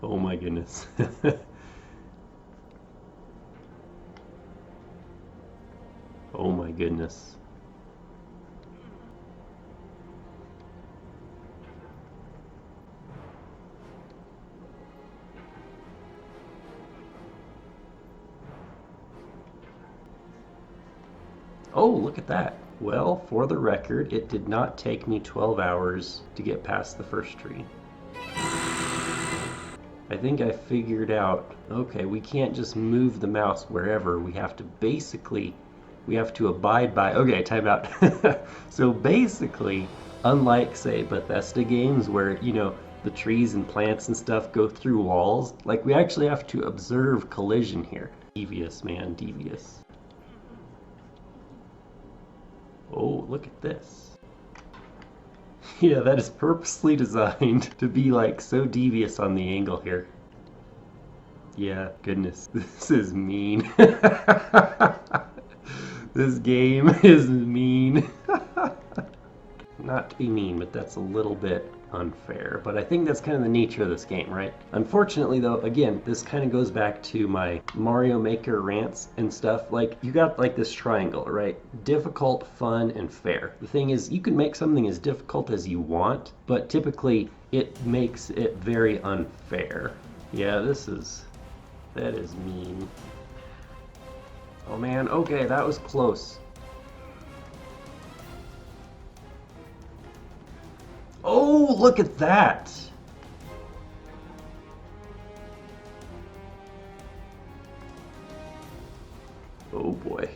Oh my goodness. Oh my goodness. Oh, look at that. Well, for the record, it did not take me 12 hours to get past the first tree. I think I figured out, okay, we can't just move the mouse wherever. We have to abide by, okay, time out. So basically, unlike, say, Bethesda games where, the trees and plants and stuff go through walls, like we actually have to observe collision here. Devious, man, devious. Oh, look at this. Yeah, that is purposely designed to be like so devious on the angle here. Yeah, goodness, this is mean. This game is mean. Not to be mean, but that's a little bit unfair. But I think that's kind of the nature of this game, right? Unfortunately, though, again, this kind of goes back to my Mario Maker rants and stuff. Like, you got like this triangle, right? Difficult, fun, and fair. The thing is, you can make something as difficult as you want, but typically it makes it very unfair. Yeah, that is mean. Oh man, okay, that was close. Oh, look at that! Oh boy.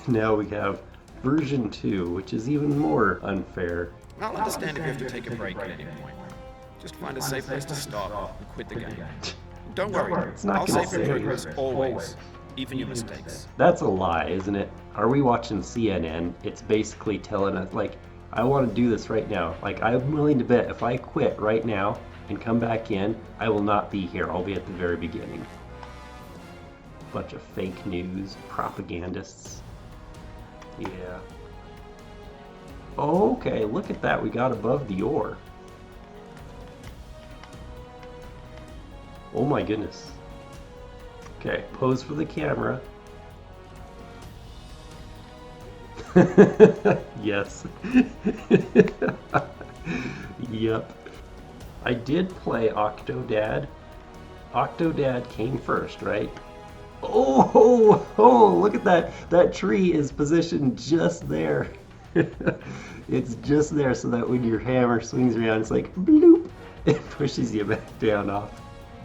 Now we have version 2, which is even more unfair. I'll understand if you have to take a break at any point. Just find a safe place to stop and quit the game. Don't worry, It's not I'll gonna save your save. progress always, even your mistakes. That's a lie, isn't it? Are we watching CNN? It's basically telling us, like, I want to do this right now. Like, I'm willing to bet if I quit right now and come back in, I will not be here. I'll be at the very beginning. Bunch of fake news, propagandists. Yeah. Okay, look at that. We got above the ore. Oh my goodness. Okay, pose for the camera. Yes. Yep. I did play Octodad. Octodad came first, right? Oh, look at that. That tree is positioned just there. It's just there so that when your hammer swings around, it's like bloop. It pushes you back down off.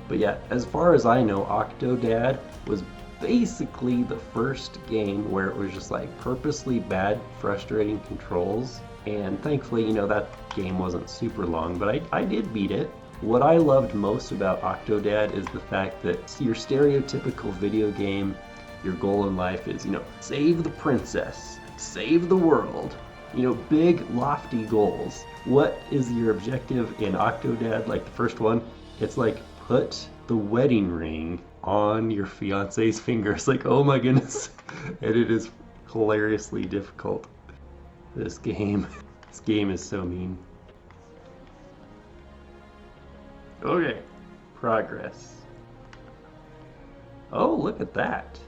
But yeah, as far as I know, Octodad was basically the first game where it was just like purposely bad, frustrating controls. And thankfully, that game wasn't super long, but I did beat it. What I loved most about Octodad is the fact that your stereotypical video game, your goal in life is, save the princess, save the world, big, lofty goals. What is your objective in Octodad, like the first one? It's like, put the wedding ring on your fiance's finger. It's like, oh my goodness. And it is hilariously difficult. This game is so mean. Okay, progress. Oh, look at that.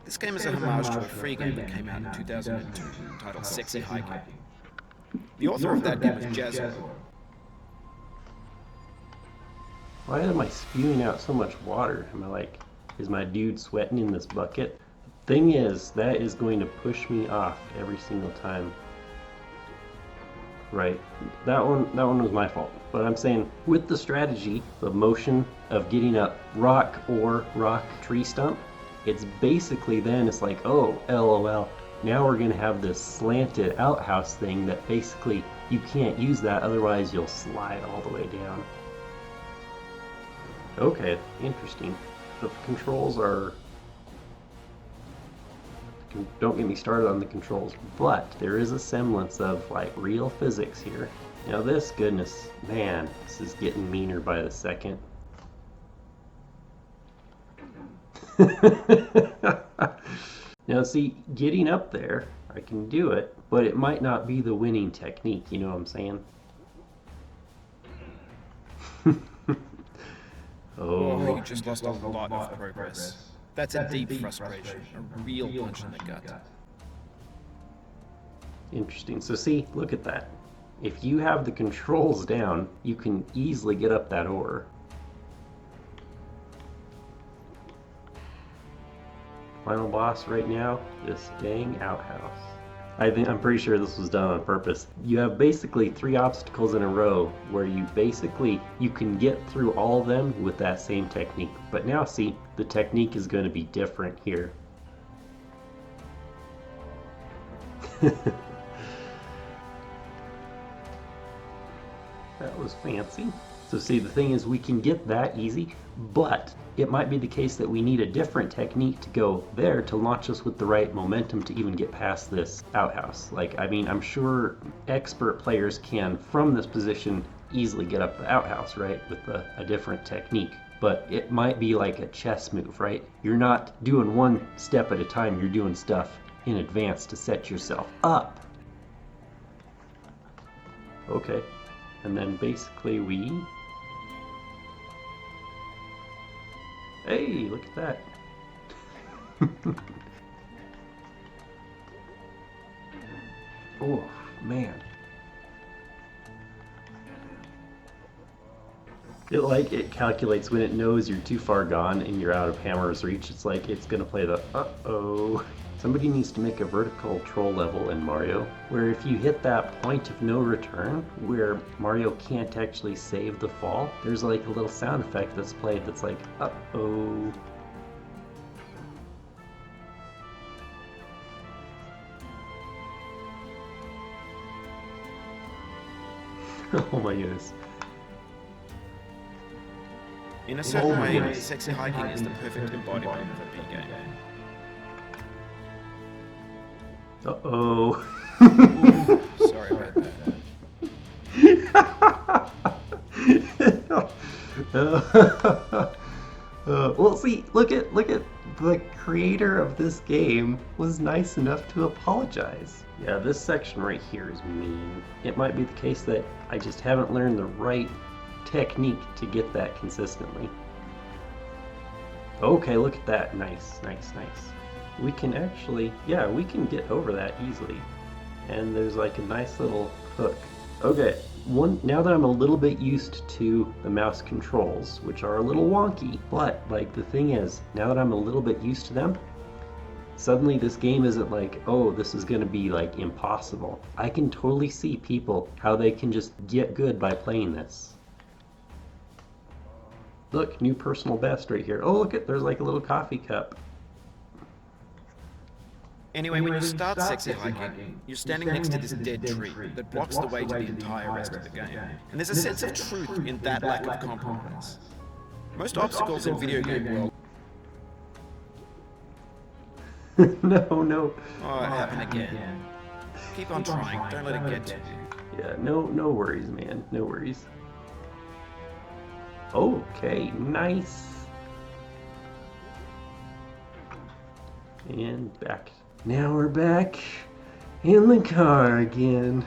This game is a homage to a free game that came out in 2002 titled Sexy Hiking. The author of that game was BJorn. Why am I spewing out so much water? Is my dude sweating in this bucket? Thing is, that is going to push me off every single time. Right, that one was my fault. But I'm saying, with the strategy, the motion of getting up rock or rock tree stump, it's basically then it's like, oh, LOL, now we're gonna have this slanted outhouse thing that basically you can't use that, otherwise you'll slide all the way down. Okay, interesting. The controls are... Don't get me started on the controls, but there is a semblance of like real physics here. Now this, goodness, man, this is getting meaner by the second. Now see, getting up there, I can do it, but it might not be the winning technique, you know what I'm saying? Oh, you just lost a lot of progress. That's a deep frustration, a real punch in the gut. Interesting. So see, look at that. If you have the controls down, you can easily get up that ore. Final boss right now, this dang outhouse. I'm pretty sure this was done on purpose. You have basically 3 obstacles in a row where you can get through all of them with that same technique. But now see, the technique is going to be different here. That was fancy. So see, the thing is, we can get that easy, but it might be the case that we need a different technique to go there to launch us with the right momentum to even get past this outhouse. Like, I mean, I'm sure expert players can, from this position, easily get up the outhouse, right, with a different technique. But it might be like a chess move, right? You're not doing one step at a time, you're doing stuff in advance to set yourself up. Okay. And then basically hey, look at that. Oh, man. It calculates when it knows you're too far gone and you're out of hammer's reach. It's like it's gonna play the uh-oh. Somebody needs to make a vertical troll level in Mario where if you hit that point of no return where Mario can't actually save the fall, there's like a little sound effect that's played that's like, uh-oh. Oh my goodness. In a certain way, sexy hiking is the perfect embodiment of a B game. Uh-oh. Sorry about that. Well, see, look at the creator of this game was nice enough to apologize. Yeah, this section right here is mean. It might be the case that I just haven't learned the right technique to get that consistently. Okay, look at that. Nice, nice, nice. We can actually, yeah, we can get over that easily. And there's like a nice little hook. Okay, now that I'm a little bit used to the mouse controls, which are a little wonky, but like the thing is, now that I'm a little bit used to them, suddenly this game isn't like, oh, this is gonna be like impossible. I can totally see people, how they can just get good by playing this. Look, new personal best right here. Oh, look at, there's like a little coffee cup. Anyway, when you start sexy hiking, you're standing next to this dead tree that blocks the way to the entire rest of the game. And there's a sense of truth in that lack of compromise. Most obstacles in video game world... No. Oh, it happened again. Keep on trying, don't let it get to you. Yeah, no worries, man, no worries. Okay, nice. And back. Now we're back in the car again.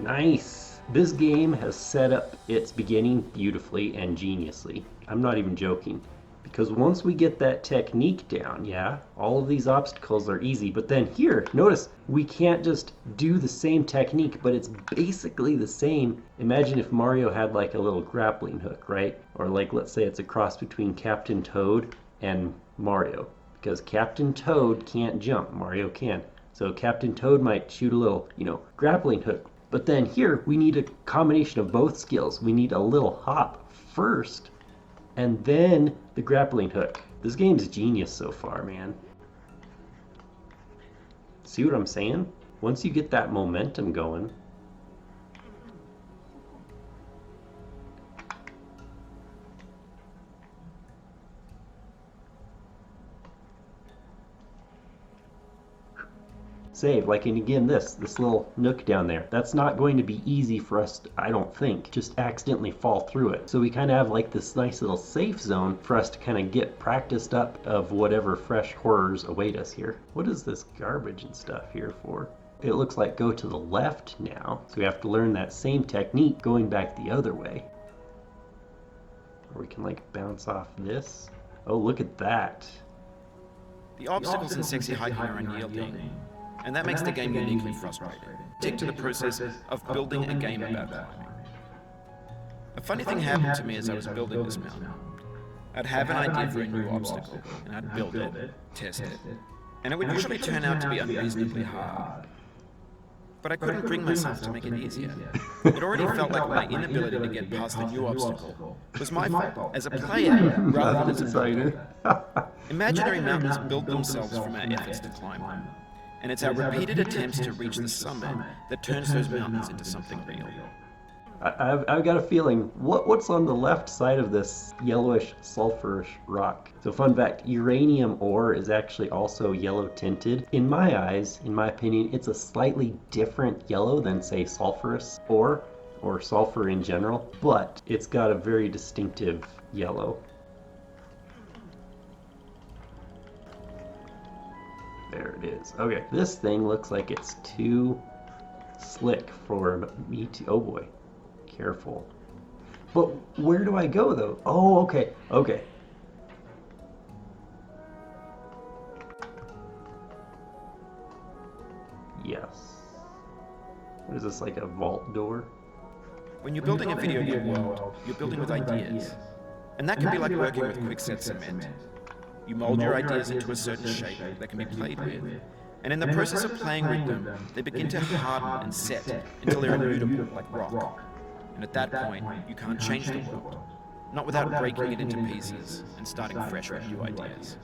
Nice. This game has set up its beginning beautifully and geniusly. I'm not even joking. Because once we get that technique down, yeah, all of these obstacles are easy. But then here, notice, we can't just do the same technique, but it's basically the same. Imagine if Mario had like a little grappling hook, right? Or like, let's say it's a cross between Captain Toad and Mario. Because Captain Toad can't jump, Mario can. So Captain Toad might shoot a little, grappling hook. But then here, we need a combination of both skills. We need a little hop first, and then the grappling hook. This game's genius so far, man. See what I'm saying? Once you get that momentum going, save, like, and again, this little nook down there, that's not going to be easy for us, I don't think, just accidentally fall through it. So we kind of have like this nice little safe zone for us to kind of get practiced up of whatever fresh horrors await us here. What is this garbage and stuff here for? it looks like go to the left now. So we have to learn that same technique going back the other way. Or we can like bounce off this. Oh, look at that. The obstacles in sexy hiking are unyielding, and that makes the game uniquely frustrating. Stick to the process of building a game about climbing. A funny thing happened to me as I was building this mountain. I'd have an idea for a new obstacle, and I'd build it, test it, and it would usually turn out to be unreasonably hard. But I couldn't bring myself to make it easier. It already felt like my inability to get past the new obstacle was my fault as a player rather than as a designer. Imaginary mountains build themselves from our efforts to climb them, and it's our repeated attempts to reach the summit that turns those mountains into something real. I've got a feeling, what's on the left side of this yellowish sulfurish rock? So fun fact, uranium ore is actually also yellow tinted. In my eyes, in my opinion, it's a slightly different yellow than say sulfurous ore or sulfur in general, but it's got a very distinctive yellow. There it is. Okay, this thing looks like it's too slick for me to, oh boy. Careful. But where do I go though? Oh, okay. Okay. Yes. What is this, like a vault door? When you're building a video game world, you're building with ideas. And that can be like working with quickset cement. You mold your ideas into a certain shape that can be played with. And in the process of playing with them, they begin to harden and set until they're immutable like rock. And at that point, you can't change the world. Not without breaking it into pieces and starting fresh with new ideas.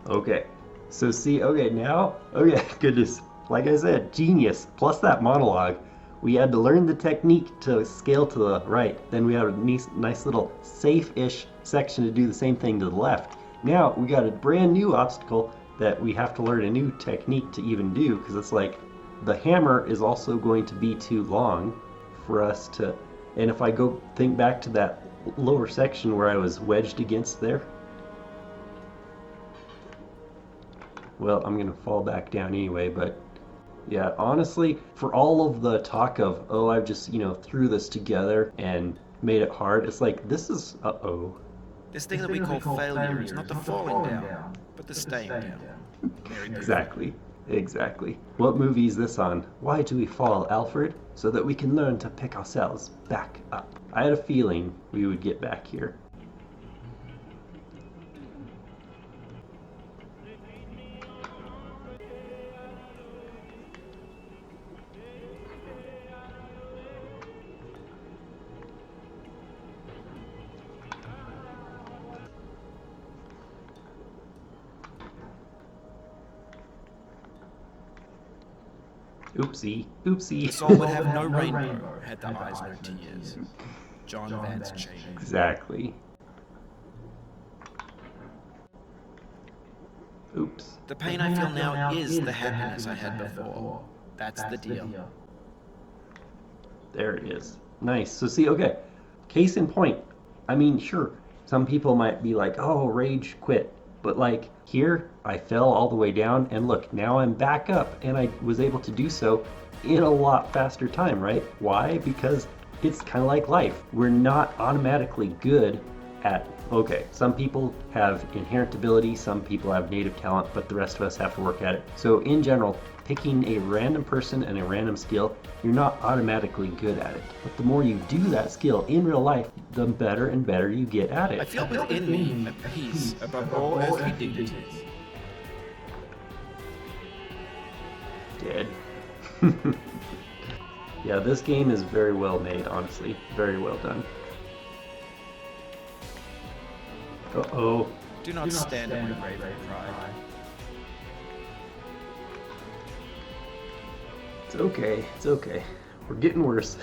Okay. So see, okay, now, okay, goodness. Like I said, genius. Plus that monologue. We had to learn the technique to scale to the right. Then we have a nice little safe-ish section to do the same thing to the left. Now we got a brand new obstacle that we have to learn a new technique to even do, because it's like the hammer is also going to be too long for us to, and if I go think back to that lower section where I was wedged against there, well, I'm gonna fall back down anyway. But yeah, honestly, for all of the talk of, oh, I've just, threw this together and made it hard, it's like, this is, This thing that we call failure is not the falling down, but the staying down. Exactly. What movie is this on? Why do we fall, Alfred? So that we can learn to pick ourselves back up. I had a feeling we would get back here. Oopsie. The soul would have no rainbow had the eyes no tears. John Vance Cheney. Exactly. Oops. The pain I feel now is the happiness I had before. That's the deal. There it is. Nice. So see, okay, case in point. I mean, sure, some people might be like, oh, rage quit. But like here, I fell all the way down, and look, now I'm back up, and I was able to do so in a lot faster time, right? Why? Because it's kind of like life. We're not automatically good at, okay, some people have inherent ability, some people have native talent, but the rest of us have to work at it. So in general, picking a random person and a random skill, you're not automatically good at it. But the more you do that skill in real life, the better and better you get at it. I feel within me a peace above all earthly dignities. Dead. Yeah, this game is very well made, honestly. Very well done. Uh-oh. Do not stand on my grave and cry. It's okay. It's okay. We're getting worse.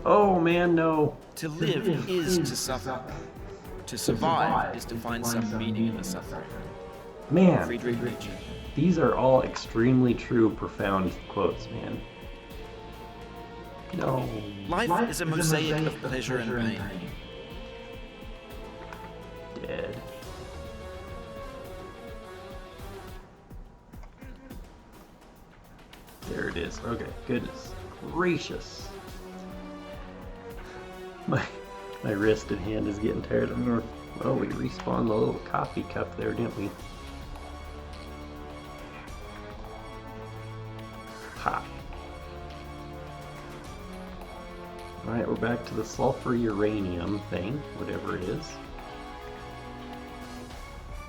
Oh man, no. To live is to suffer. To survive is to find some meaning in the suffering. Man, Friedrich Nietzsche. These are all extremely true, profound quotes, man. No. Life is a mosaic of pleasure and pain. Dead. There it is. Okay, goodness gracious. My wrist and hand is getting tired. Oh, we respawned the little coffee cup there, didn't we? Ha! Alright, we're back to the sulfur uranium thing, whatever it is.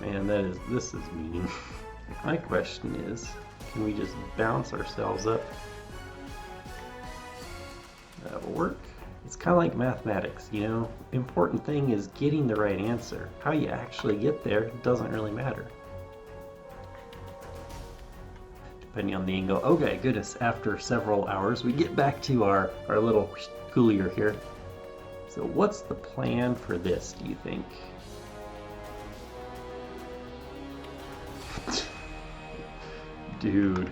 Man, this is mean. My question is, can we just bounce ourselves up? That'll work. It's kind of like mathematics, you know? Important thing is getting the right answer. How you actually get there doesn't really matter. Depending on the angle. Okay, goodness, after several hours, we get back to our little cooler here. So what's the plan for this, do you think? Dude.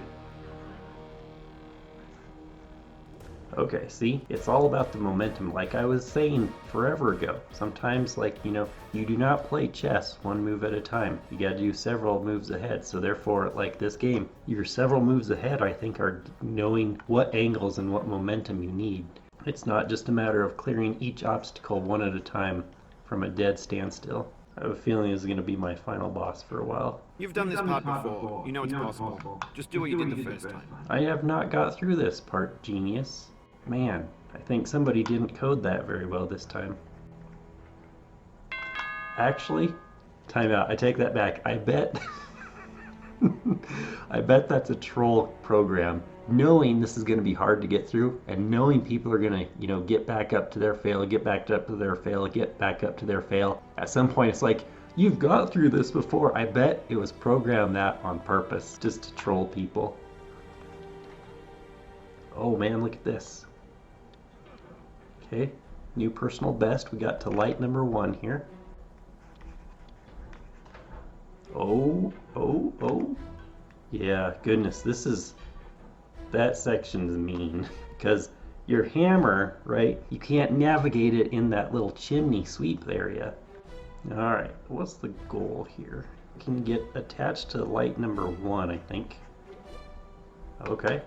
Okay, see? It's all about the momentum, like I was saying forever ago. Sometimes, like, you know, you do not play chess one move at a time. You gotta do several moves ahead. So therefore, like this game, your several moves ahead, I think, are knowing what angles and what momentum you need. It's not just a matter of clearing each obstacle one at a time from a dead standstill. I have a feeling this is going to be my final boss for a while. You've done this part before. You know it's possible. Just do what you did the first time. I have not got through this part, genius. Man, I think somebody didn't code that very well this time. Actually, time out. I take that back. I bet I bet that's a troll program. Knowing this is going to be hard to get through, and knowing people are going to, you know, get back up to their fail, get back up to their fail, get back up to their fail. At some point, it's like, you've got through this before. I bet it was programmed that on purpose, just to troll people. Oh man, look at this. Okay, new personal best. We got to light number 1 here. Oh. Yeah, goodness, that section's mean. Because your hammer, right, you can't navigate it in that little chimney sweep area. Alright, what's the goal here? Can get attached to light number 1, I think. Okay.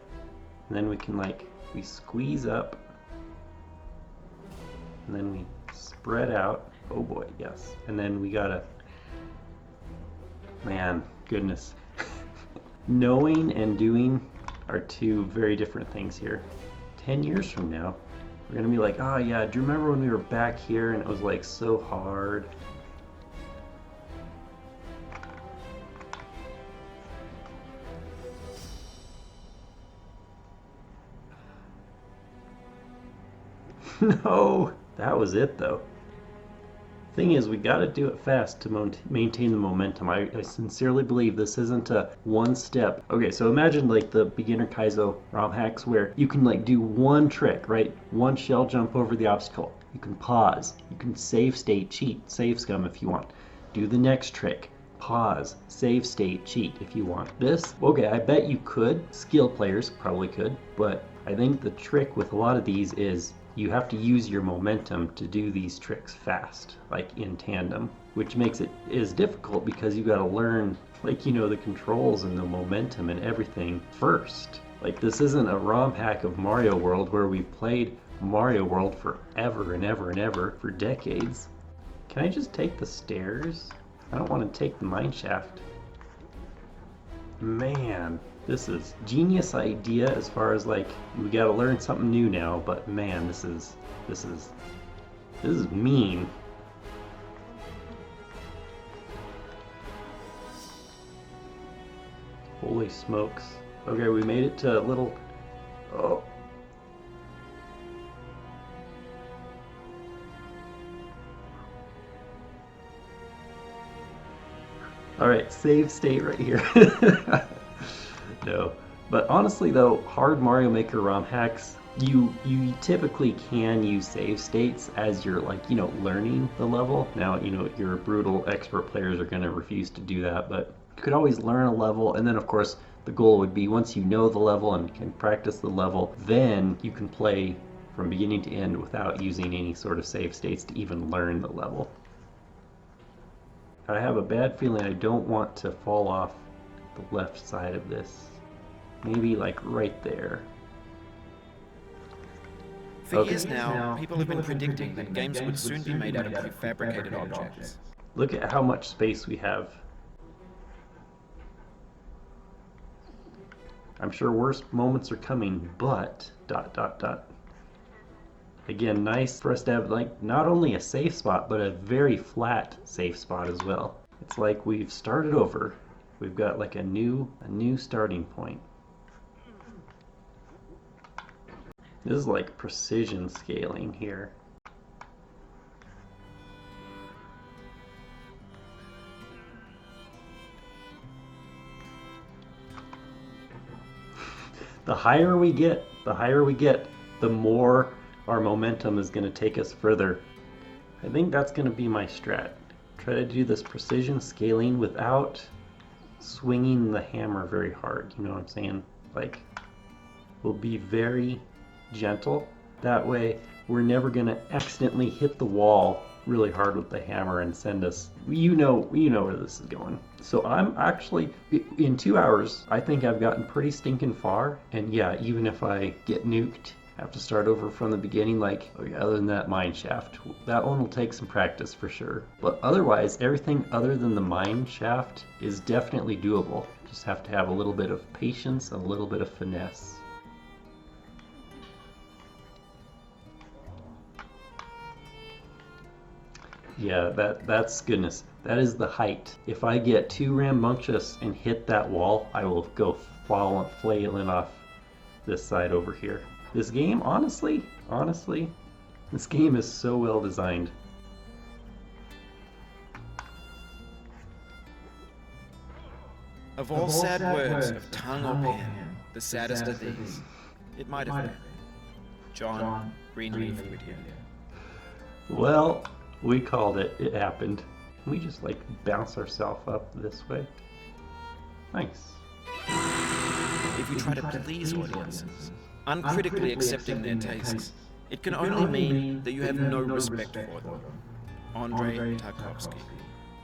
And then we can, like, we squeeze up. And then we spread out. Oh boy, yes. And then we gotta... Man, goodness. Knowing and doing are two very different things here. 10 years from now, we're gonna be like, oh yeah, do you remember when we were back here and it was like so hard? No, that was it though. Thing is, we gotta do it fast to maintain the momentum. I sincerely believe this isn't a one step. Okay, so imagine like the beginner Kaizo ROM hacks where you can like do one trick, right? One shell jump over the obstacle. You can pause. You can save state, cheat, save scum if you want. Do the next trick. Pause, save state, cheat if you want. This, okay, I bet you could. Skilled players probably could, but I think the trick with a lot of these is you have to use your momentum to do these tricks fast, like in tandem, which makes it is difficult because you got to learn, like, you know, the controls and the momentum and everything first. Like, this isn't a ROM hack of Mario World where we've played Mario World forever and ever and ever for decades. Can I just take the stairs? I don't want to take the mine shaft. Man, this is genius idea as far as like we got to learn something new now, but man, this is mean. Holy smokes. Okay, we made it to a little... Oh. Alright, save state right here. No. But honestly though, hard Mario Maker ROM hacks, you typically can use save states as you're, like, you know, learning the level. Now, you know, your brutal expert players are going to refuse to do that, but you could always learn a level, and then of course the goal would be once you know the level and can practice the level, then you can play from beginning to end without using any sort of save states to even learn the level. I have a bad feeling I don't want to fall off the left side of this. Maybe like right there. For years now, people have been predicting that games would soon be made out of prefabricated objects. Look at how much space we have. I'm sure worse moments are coming, but ... Again, nice for us to have like not only a safe spot, but a very flat safe spot as well. It's like we've started over. We've got like a new starting point. This is like precision scaling here. The higher we get, the more our momentum is going to take us further. I think that's going to be my strat. Try to do this precision scaling without swinging the hammer very hard. You know what I'm saying? Like, we'll be very gentle. That way, we're never going to accidentally hit the wall really hard with the hammer and send us, you know where this is going. So I'm actually, in 2 hours, I think I've gotten pretty stinking far. And yeah, even if I get nuked, have to start over from the beginning, like, other than that mine shaft, that one will take some practice for sure. But otherwise, everything other than the mine shaft is definitely doable. Just have to have a little bit of patience, a little bit of finesse. Yeah, that's goodness. That is the height. If I get too rambunctious and hit that wall, I will go flailing off this side over here. This game, honestly, this game is so well designed. Of all sad words of tongue or pen, the saddest of these, it might have been John Greenleaf Whittier. Well, we called it. It happened. Can we just like bounce ourselves up this way? Nice. If you try to please audiences, uncritically accepting their tastes, it can only mean that you have no respect for them. Andrei Tarkovsky.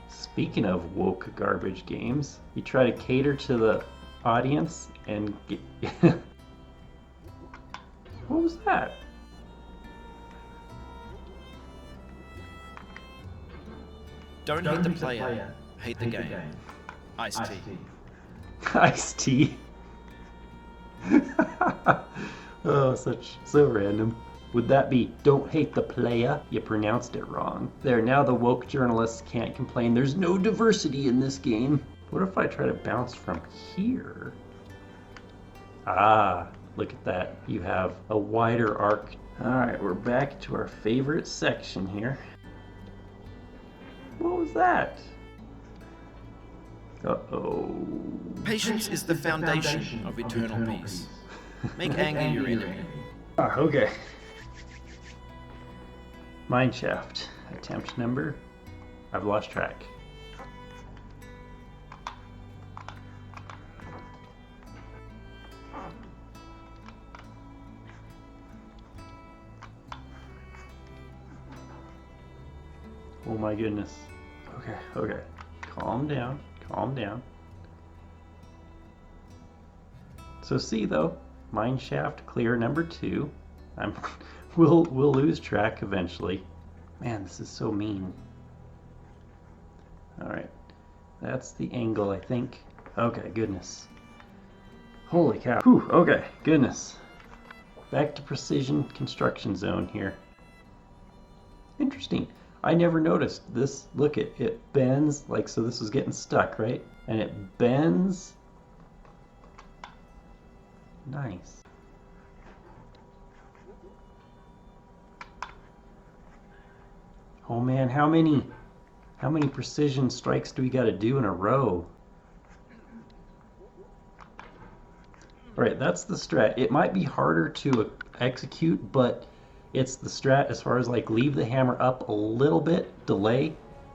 Speaking of woke garbage games, you try to cater to the audience and get... What was that? Don't hate the player, hate the game. Ice-T. Ice-T. Oh, so random. Would that be, don't hate the playa? You pronounced it wrong. There, now the woke journalists can't complain. There's no diversity in this game. What if I try to bounce from here? Ah, look at that. You have a wider arc. Alright, we're back to our favorite section here. What was that? Uh-oh. Patience is the foundation of eternal peace. Make anger your enemy. Ah, okay. Mine shaft. Attempt number. I've lost track. Oh my goodness. Okay. Calm down. So see though, mine shaft clear number 2. We'll lose track eventually. Man, this is so mean. Alright. That's the angle, I think. Okay, goodness. Holy cow. Whew, okay, goodness. Back to precision construction zone here. Interesting. I never noticed this. Look, it bends, like, so this was getting stuck, right? And it bends. Nice. Oh man, how many precision strikes do we got to do in a row? Alright, that's the strat. It might be harder to execute, but it's the strat as far as like leave the hammer up a little bit, delay,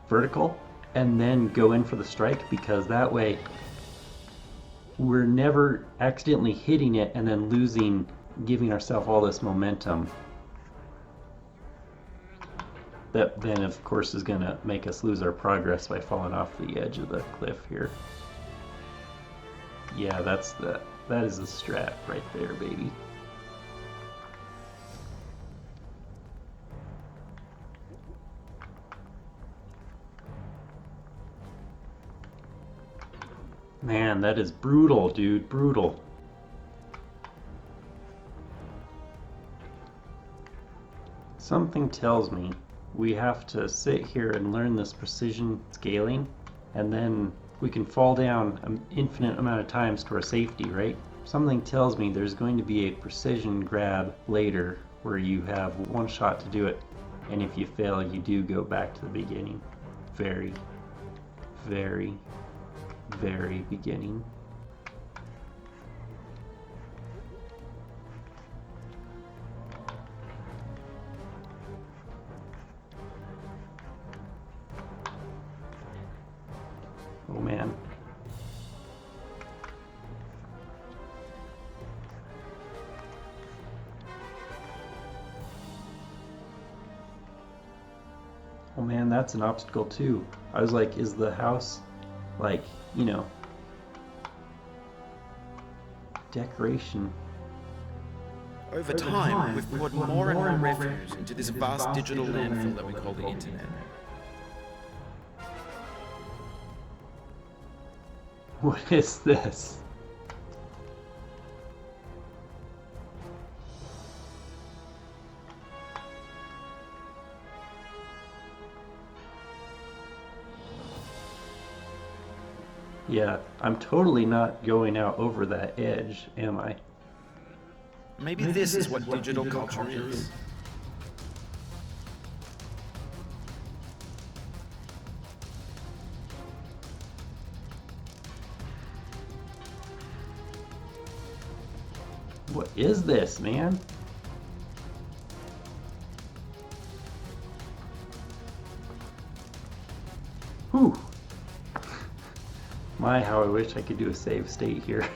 vertical, and then go in for the strike, because that way we're never accidentally hitting it and then losing, giving ourselves all this momentum. That then of course is gonna make us lose our progress by falling off the edge of the cliff here. Yeah, that is a strat right there, baby. Man, that is brutal, dude, brutal. Something tells me we have to sit here and learn this precision scaling, and then we can fall down an infinite amount of times to our safety, right? Something tells me there's going to be a precision grab later where you have one shot to do it, and if you fail, you do go back to the beginning. Very, very, very beginning. Oh man. Oh man, that's an obstacle too. I was like, is the house, like, you know, decoration? Over time, we've poured more and more refuse into this vast digital landfill that we call the internet. What is this? Yeah, I'm totally not going out over that edge, am I? Maybe this is what digital culture is. What is this, man? Whew. My, how I wish I could do a save state here.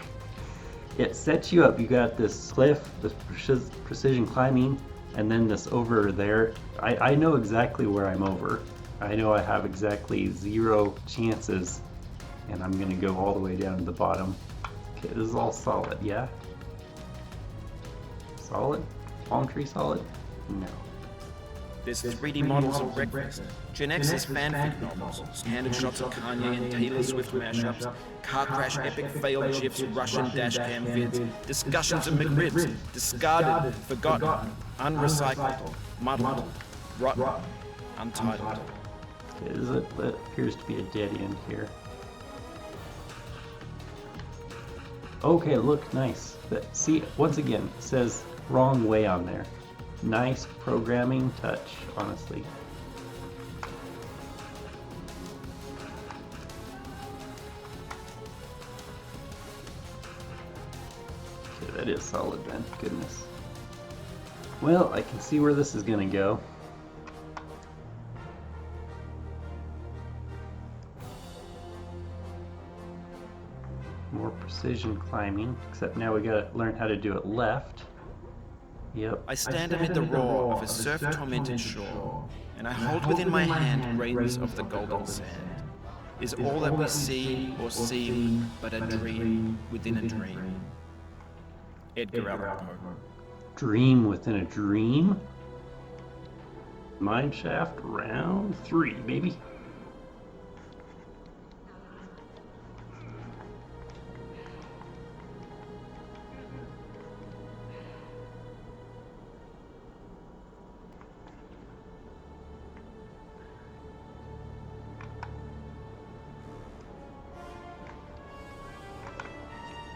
It sets you up. You got this cliff, this precision climbing, and then this over there. I know exactly where I'm over. I know I have exactly 0 chances, and I'm gonna go all the way down to the bottom. Okay, this is all solid, yeah? Solid? Palm tree solid? No. There's 3D models of breakfast, Gen X's fanfic novels, candid shots of Kanye and Taylor Swift mashups, car crash epic failed GIFs, Russian dashcam vids, discussions of McRibs, discarded, forgotten, unrecycled, muddled, rotten, untitled. Okay, that appears to be a dead end here. Okay, look, nice. See, once again, it says wrong way on there. Nice programming touch, honestly. Okay, that is solid then, goodness. Well, I can see where this is gonna go. More precision climbing, except now we gotta learn how to do it left. Yep. I stand amid the roar of a surf-tormented shore, and I hold within my hand grains of the golden sand. Is all that we see or seem but a dream within a dream? Edgar Allan Poe. Dream within a dream? Mineshaft round 3, baby.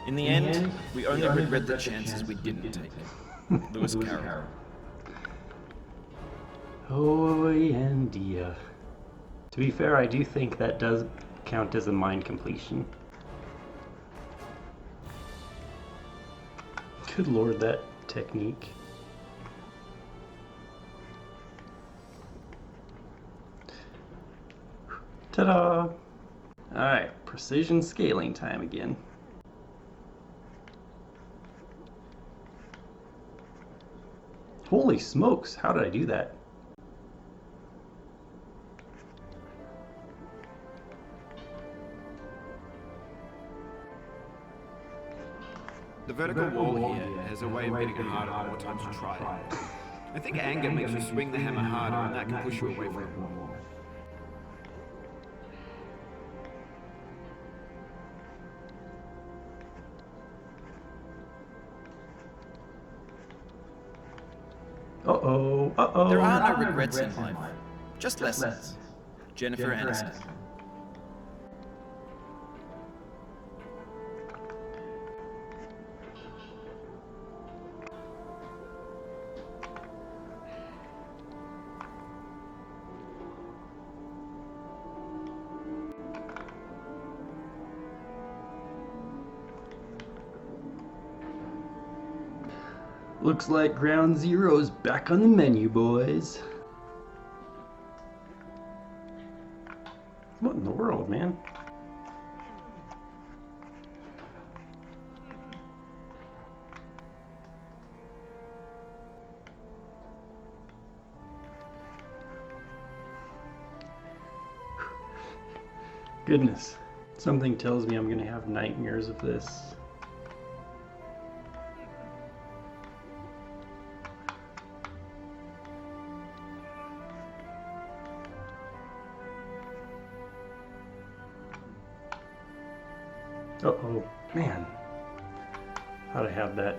In the end, we only regret the chances we didn't take. Lewis Carroll. Oh, India. To be fair, I do think that does count as a mine completion. Good lord, that technique. Ta-da! Alright, precision scaling time again. Holy smokes, how did I do that? The vertical wall here has a way of hitting it harder the more times you try it. I think anger makes you swing the hammer harder, and that can push you away from the wall. Uh-oh, uh-oh. There are no regrets in life, just lessons. Jennifer Aniston. Looks like Ground Zero's back on the menu, boys. What in the world, man? Goodness. Something tells me I'm gonna have nightmares of this. Uh-oh, man. How'd I have that?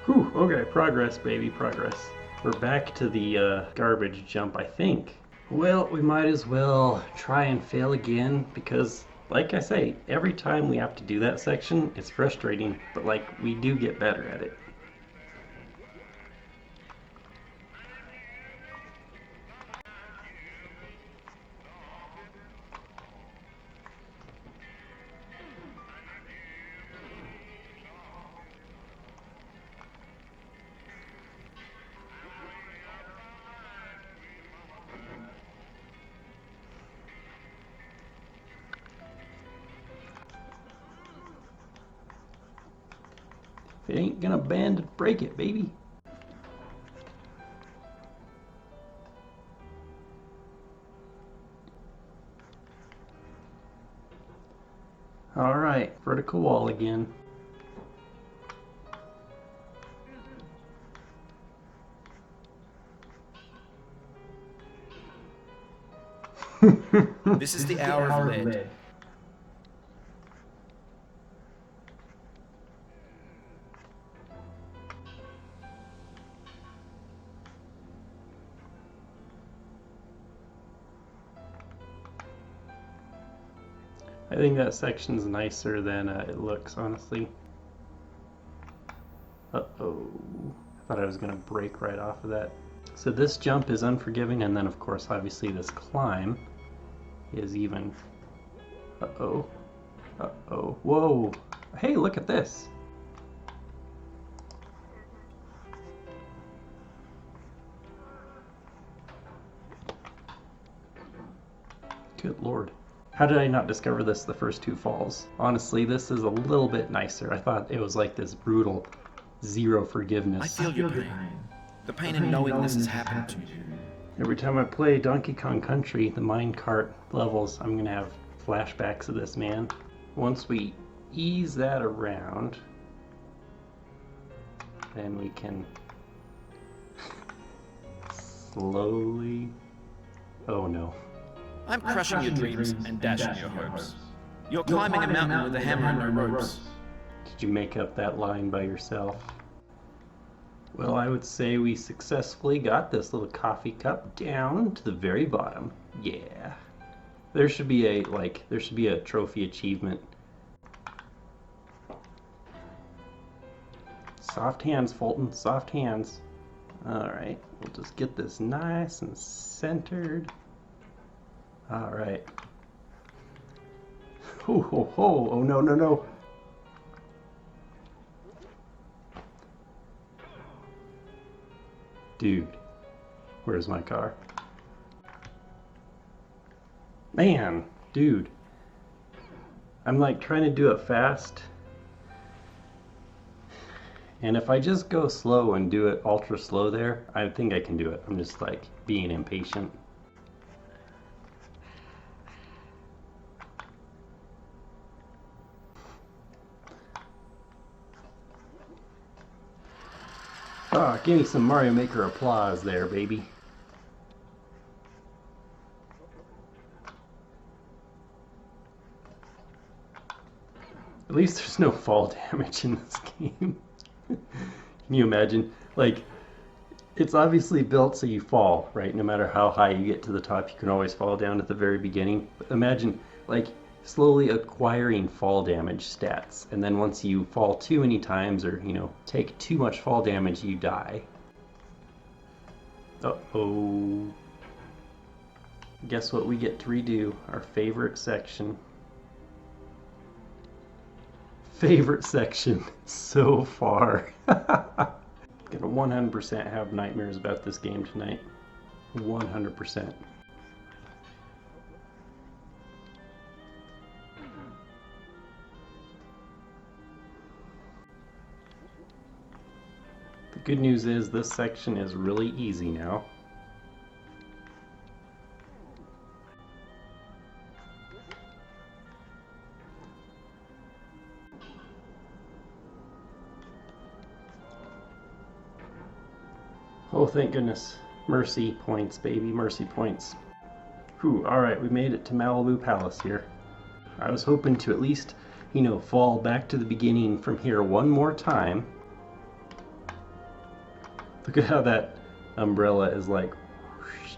Whew, okay, progress, baby, progress. We're back to the garbage jump, I think. Well, we might as well try and fail again because, like I say, every time we have to do that section, it's frustrating, but like, we do get better at it. If it ain't gonna bend, break it, baby. Alright, vertical wall again. This is the hour of lead. I think that section's nicer than it looks, honestly. Uh-oh. I thought I was gonna break right off of that. So this jump is unforgiving, and then of course, obviously this climb is even... Uh-oh. Uh-oh. Whoa! Hey, look at this! Good lord. How did I not discover this the first two falls? Honestly, this is a little bit nicer. I thought it was like this brutal zero forgiveness. I feel your pain. The pain in knowing this has happened to you. Every time I play Donkey Kong Country, the minecart levels, I'm gonna have flashbacks of this, man. Once we ease that around, then we can slowly... Oh no. I'm crushing your dreams and dashing your hopes. You're climbing a mountain with a hammer and no ropes. Did you make up that line by yourself? Well, I would say we successfully got this little coffee cup down to the very bottom. Yeah. There should be a trophy achievement. Soft hands, Fulton, soft hands. Alright, we'll just get this nice and centered. Alright. Ho ho ho! Oh no no no! Dude, where's my car? Man, dude. I'm like trying to do it fast. And if I just go slow and do it ultra slow there, I think I can do it. I'm just like being impatient. Ah, give me some Mario Maker applause there, baby. At least there's no fall damage in this game. Can you imagine? Like, it's obviously built so you fall, right? No matter how high you get to the top, you can always fall down at the very beginning. But imagine, like, slowly acquiring fall damage stats. And then once you fall too many times or, take too much fall damage, you die. Uh-oh. Guess what we get to redo? Our favorite section. Favorite section so far. Gonna 100% have nightmares about this game tonight. 100%. The good news is this section is really easy now. Oh, thank goodness. Mercy points, baby. Mercy points. Whew, alright, we made it to Malibu Palace here. I was hoping to at least, fall back to the beginning from here one more time. Look at how that umbrella is like... whoosh.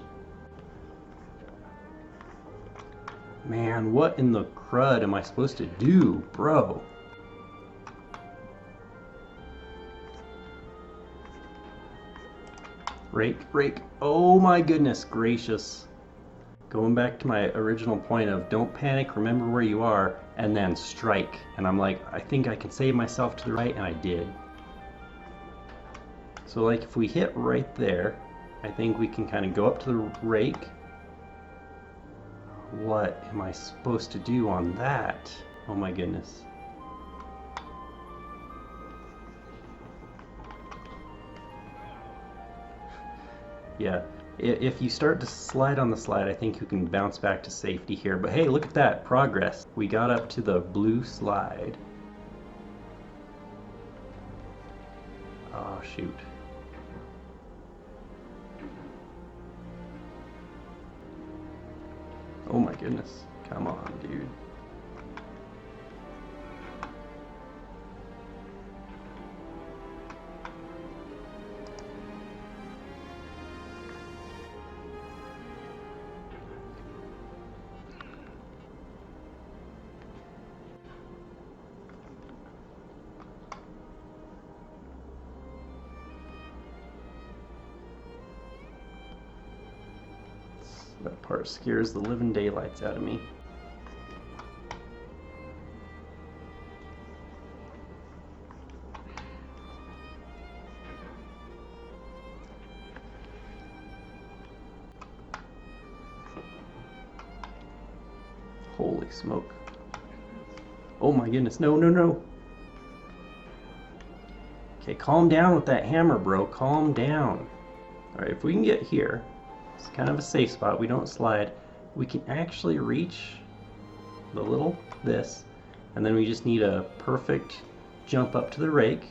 Man, what in the crud am I supposed to do, bro? Rake, rake. Oh my goodness gracious. Going back to my original point of don't panic, remember where you are, and then strike. And I'm like, I think I can save myself to the right, and I did. So like if we hit right there, I think we can kind of go up to the rake. What am I supposed to do on that? Oh my goodness. Yeah, if you start to slide on the slide, I think you can bounce back to safety here. But hey, look at that, progress. We got up to the blue slide. Oh, shoot. Oh my goodness. Come on, dude. That part scares the living daylights out of me. Holy smoke. Oh my goodness, no, no, no. Okay, calm down with that hammer, bro. Calm down. Alright, if we can get here, it's kind of a safe spot. We don't slide. We can actually reach the little this, and then we just need a perfect jump up to the rake.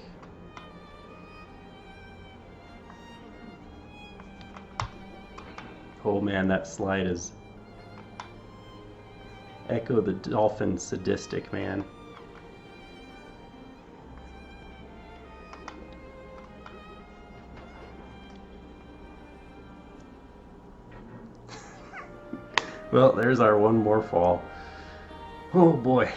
Oh man, that slide is Echo the Dolphin sadistic, man. Well, there's our one more fall. Oh boy.